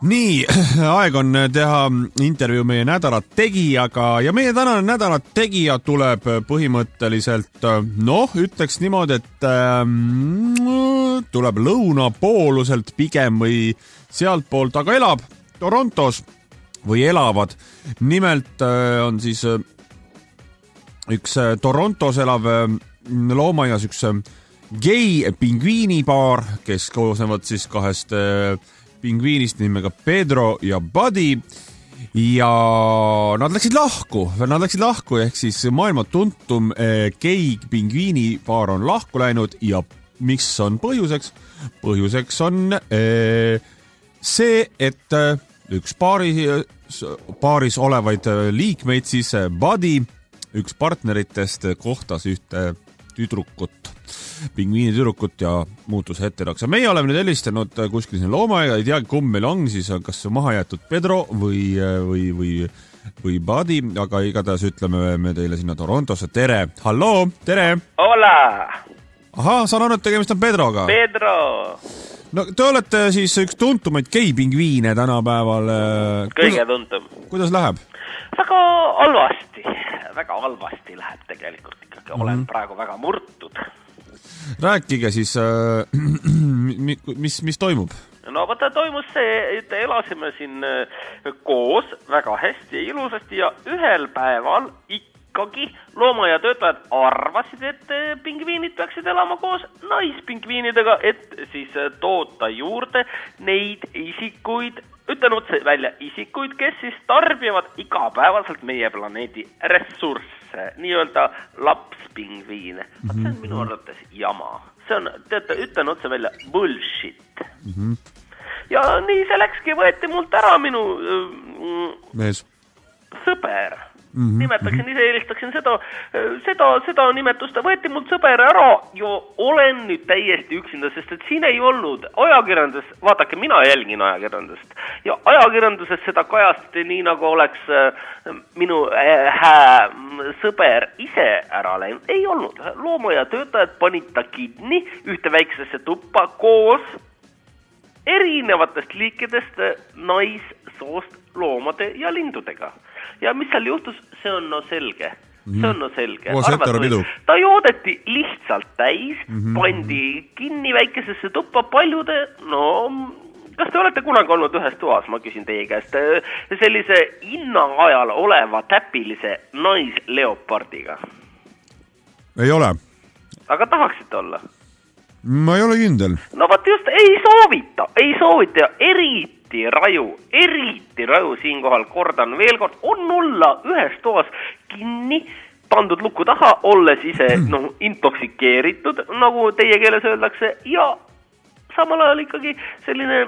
Nii, aeg on teha intervjuu meie nädala tegijaga ja meie tänane nädala tegija tuleb põhimõtteliselt, ütleks niimoodi, et tuleb lõunapooluselt pigem või sealt poolt, aga elab Torontos või elavad. Nimelt on siis üks Torontos elav loomaaias üks gei pingviinipaar, kes koosnevad siis kahest pingviinist nimega Pedro ja Buddy ja nad läksid lahku ehk siis maailma tuntum gei pingviinipaar on lahku läinud ja mis on põhjuseks? Põhjuseks on see, et üks paaris olevaid liikmeid siis Buddy, üks partneritest kohtas ühte pingviinitüdrukut ja muutus heteroks. Meie oleme nüüd helistanud kuskil siin loomaaega, ei tea, kumb meil on siis, kas maha jäetud Pedro või Buddy, aga igatahes ütleme me teile sinna Torontosse. Tere! Halloo! Tere! Hola! Aha, saan aru, et tegemist on Pedroga. Pedro! No, te olete siis üks tuntumaid gei-pingviine tänapäeval. Kõige tuntum. Kuidas läheb? Väga halvasti läheb tegelikult ikkagi. Olen praegu väga murtud. Rääkige siis, mis toimub? No vaata, toimus see, et elasime siin koos väga hästi ja ilusasti ja ühel päeval ikkagi loomaaia töötajad arvasid, et pingviinid peaksid elama koos naispingviinidega, et siis toota juurde neid isikuid, ütlen otse välja isikuid, kes siis tarbivad igapäevaselt meie planeedi ressursse, nii-öelda lapspingviine. See on minu arvates jama. See on, ütlen otse välja, bullshit. Ja nii see läkski, võeti mult ära minu sõber. Nimetaksin ise, eelistaksin seda nimetust, võeti mult sõber ära ja olen nüüd täiesti üksinda, sest et siin ei olnud ajakirjandus, vaadake, mina jälgin ajakirjandust ja ajakirjanduses seda kajastati nii, nagu oleks minu sõber ise ära läinud. Ei olnud, loomaaia töötajad panid ta kinni ühte väiksesse tuppa koos erinevatest liikidest naissoost loomade ja lindudega. Ja mis seal juhtus, see on selge. See on selge. Ta joodeti lihtsalt täis, pandi kinni väikesesse tuppa paljude, kas te olete kunagi olnud ühes toas, ma küsin teie käest, sellise innaajal oleva täpilise naisleopardiga? Ei ole. Aga tahaksite olla? Ma ei ole kindel. No vaat just, ei soovita ja eriti raju siinkohal, kordan veel kord, on olla ühes toas kinni, pandud luku taha, olles ise intoksikeeritud, nagu teie keeles öeldakse, ja samal ajal ikkagi selline,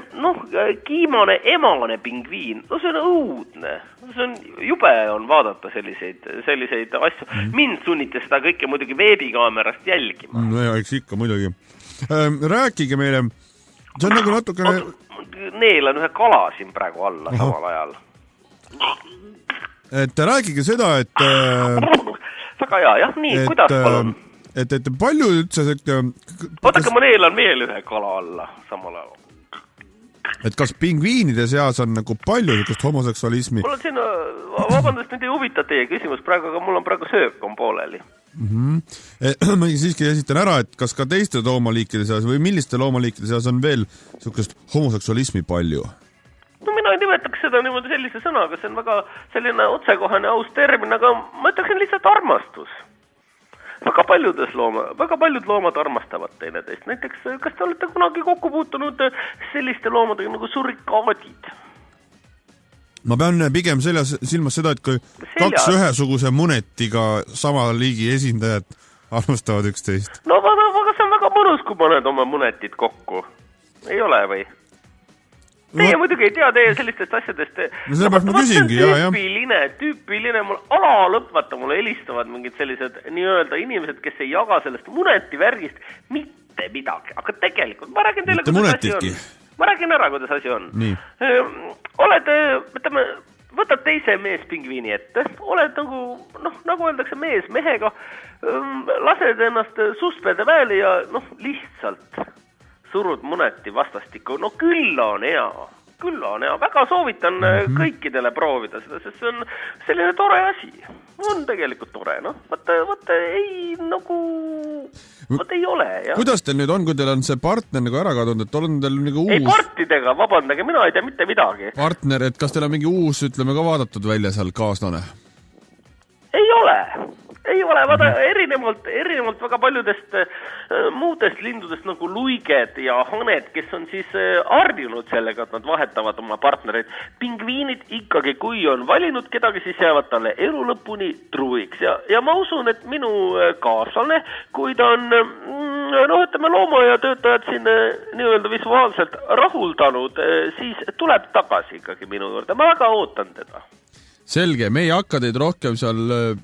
kiimane, emane pingviin, see on õudne, see on jube on vaadata selliseid asju. Mind sunnite seda kõike muidugi veebikaamerast jälgima. No ja, eks ikka muidugi. Rääkige meile, see on nagu natukene... Neelan ühe kala siin praegu alla samal ajal. Et rääkige seda, et... Väga hea, jah, nii, kuidas palun? Et palju üldse... Ootake, ma neelan veel ühe kala alla samal ajal. Et kas pingviinide seas on nagu palju niisugust homoseksualismi? Mul on siin, vabandust, nüüd ei huvita teie küsimus praegu, aga mul on praegu söök on pooleli. Ma siiski esitan ära, et kas ka teiste loomaliikide seas või milliste loomaliikide seas on veel niisugust homoseksualismi palju? No mina ei nimetaks seda niimoodi sellise sõnaga, see on väga selline otsekohane aus termin, aga ma ütleksin lihtsalt armastus. Väga paljud loomad armastavad teineteist. Näiteks, kas te olete kunagi kokku puutunud selliste loomadega nagu surikaadid? Ma pean pigem silmas seda, et kui kaks ühesuguse munetiga sama liigi esindajad armastavad üksteist. No aga see on väga mõnus, kui paned oma munetid kokku. Ei ole või? Teie muidugi ei tea teie sellistest asjadest. No sellepärast ma küsingi, jah. Tüüpiline, mul alalõpvata mulle helistavad mingid sellised nii-öelda inimesed, kes ei jaga sellest muneti värgist mitte midagi. Aga tegelikult, ma räägin teile, kuidas asi on. Ma räägin ära, kuidas asi on. Võtad teise meespingviini ette, oled nagu öeldakse mees mehega, lased ennast suspede väeli ja lihtsalt surud muneti vastastikku, no küll on hea, väga soovitan kõikidele proovida seda, sest see on selline tore asi, on tegelikult tore, noh, võtta ei ole, jah. Kuidas teil nüüd on, kui teil on see partner nagu ära kadunud, et on teil nagu uus... Ei, partidega, vabandage, mina ei tea mitte midagi. Partner, et kas teil on mingi uus, ütleme ka vaadatud välja seal kaaslane? Ei ole, vaata, erinevalt väga paljudest muudest lindudest nagu luiged ja haned, kes on siis harjunud sellega, et nad vahetavad oma partnereid. Pingviinid ikkagi, kui on valinud kedagi, siis jäävad talle elu lõpuni truiks. Ja ma usun, et minu kaaslane, kui ta on, ütleme, loomaaia töötajad siin nii-öelda visuaalselt rahuldanud, siis tuleb tagasi ikkagi minu juurde. Ma väga ootan teda. Selge, me ei hakka teid rohkem seal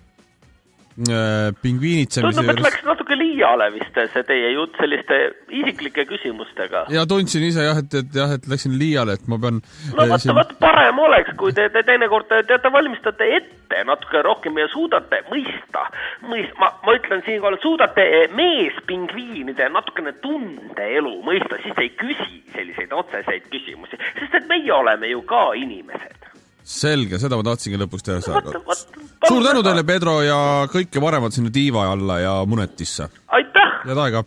pingviinitsemise juures. Läks natuke liiale vist see teie jutt selliste isiklike küsimustega. Ja tundsin ise et läksin liiale, et ma pean... No vaata, parem oleks, kui te teinekord teate valmistate ette natuke rohkem ja suudate mõista. Ma ütlen siinkohal, suudate meespingviinide natukene tundeelu mõista, siis ei küsi selliseid otseseid küsimusi, sest et meie oleme ju ka inimesed. Selge, seda ma tahtsingi lõpuks teha saada. Suur tänu teile, Pedro, ja kõike paremat sinna tiiva alla ja munetisse. Aitäh! Ja taega!